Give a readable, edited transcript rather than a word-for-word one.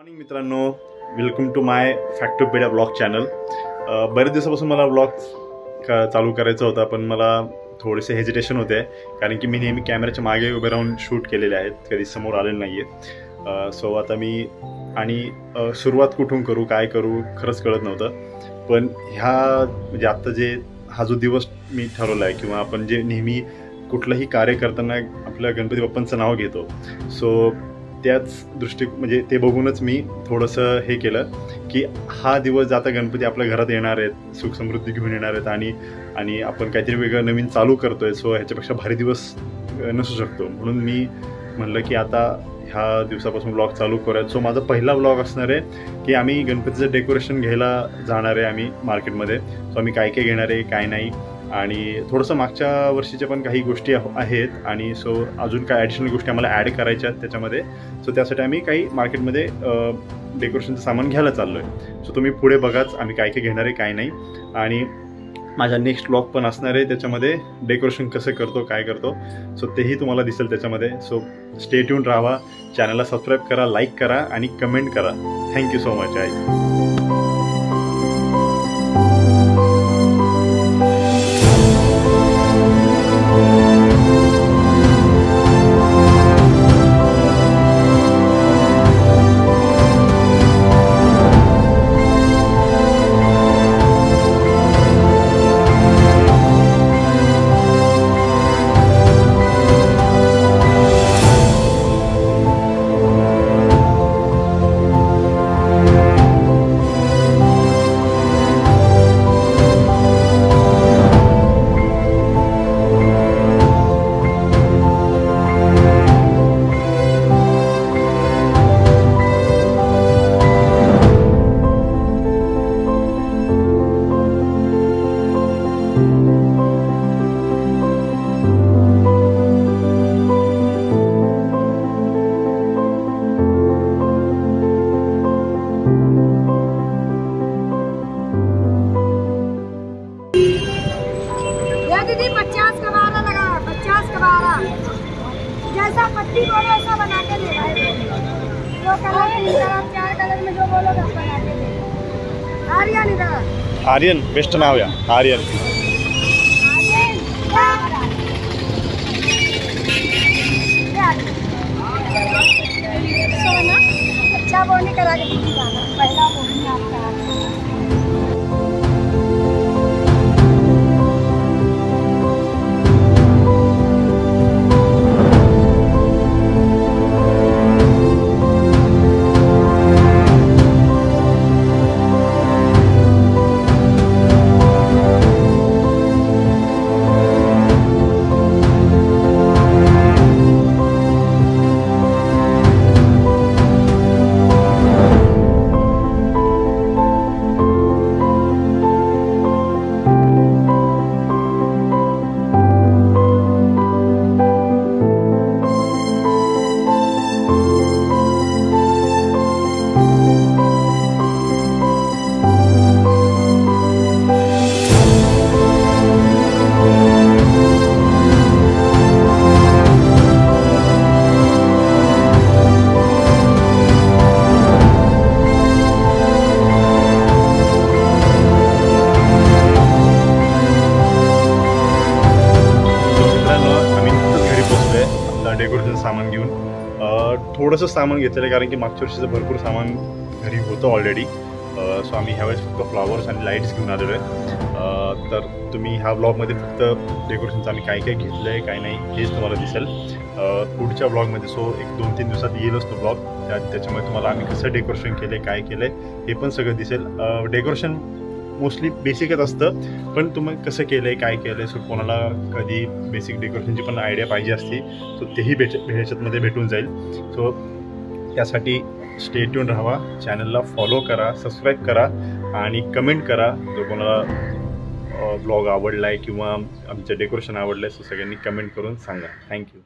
Morning मित्रांनो, welcome to my factopedia blog channel. बरेच दिवसापासून मला ब्लॉग चालू करायचा होता, पण मला थोडेसे हेजिटेशन होते कारण की मी नेहमी कॅमेऱ्याच्या मागे उभे राहून शूट केलेले आहेत, कधी समोर आलेले नाही आहे। सो आता मी सुरुवात कुठून करू, काय करू खरंच कळत नव्हतं। पण म्हणजे आत्ता हा जो दिवस मी ठरवला आहे किंवा आपण जे नेहमी कुठलंही कार्य करताना आपल्या गणपती बाप्पांचं नाव घेतो, सो त्याच म्हणजे ते बघूनच मी थोडंसं हे केलं की हा दिवस आता गणपती आपल्या घरात येणार आहेत, सुख समृद्धी घेऊन येणार आहेत आणि आपण काहीतरी वेगळं नवीन चालू करतोय, सो ह्याच्यापेक्षा भारी दिवस नसू शकतो। म्हणून मी म्हणलं की आता ह्या दिवसापासून ब्लॉग चालू करूयात। सो माझा पहिला ब्लॉग असणार आहे की आम्ही गणपतीचं डेकोरेशन घ्यायला जाणार आहे आम्ही मार्केटमध्ये। सो आम्ही काय काय घेणार आहे, काय नाही, आणि थोडंसं मागच्या वर्षीच्या पण काही गोष्टी आहेत आणि सो अजून काय ॲडिशनल गोष्टी आम्हाला ॲड करायच्या आहेत त्याच्यामध्ये। सो त्यासाठी आम्ही काही मार्केटमध्ये डेकोरेशनचं सामान घ्यायला चाललो आहे। सो तुम्ही पुढे बघाच आम्ही काय काय घेणार आहे, काय नाही, आणि माझा नेक्स्ट ब्लॉग पण असणार आहे त्याच्यामध्ये डेकोरेशन कसं करतो, काय करतो, सो तेही तुम्हाला दिसेल त्याच्यामध्ये। सो स्टे ट्यून राहा, चॅनलला सबस्क्राईब करा, लाईक करा आणि कमेंट करा। Thank you so much guys. दीदी 50 का 12 लगा, 50 का 12 जैसा पट्टी बोलो ऐसा बना के दे भाई। दो कलर, 3 कलर, 4 कलर में जो बोलोगे बना के दे। आर्यन इधर, आर्यन बेस्ट नाव या आर्यन। सोना अच्छा बोनी करा के दीदी जाना, पहला बोनी आपका। डेकोरेशन सामान घेऊन थोडंसं सामान घेतलेलं कारण की मागच्या वर्षीचं भरपूर सामान घरी होतं ऑलरेडी। सो आम्ही ह्यावेळेस फक्त फ्लॉवर्स आणि लाईट्स घेऊन आलेलो आहे। तर तुम्ही ह्या ब्लॉगमध्ये फक्त डेकोरेशनचं आम्ही काय काय घेतलं आहे, काय नाही, हेच तुम्हाला दिसेल पुढच्या ब्लॉगमध्ये। सो 1-2-3 दिवसात येईलच तो ब्लॉग, त्याच्यामुळे तुम्हाला आम्ही कसं डेकोरेशन केलं आहे, काय केलं आहे हे पण सगळं दिसेल। डेकोरेशन मोस्टली बेसिकच असतं, पण तुम्ही कसं केलं आहे, काय केलं आहे, सो कोणाला कधी बेसिक डेकोरेशनची पण आयडिया पाहिजे असती, सो तेही ह्याच्यामध्ये भेटून जाईल। सो त्यासाठी स्टे ट्यून राहा, चॅनलला फॉलो करा, सबस्क्राईब करा आणि कमेंट करा जो कोणाला ब्लॉग आवडला आहे किंवा आमचं डेकोरेशन आवडलं आहे, सो सगळ्यांनी कमेंट करून सांगा। थँक्यू।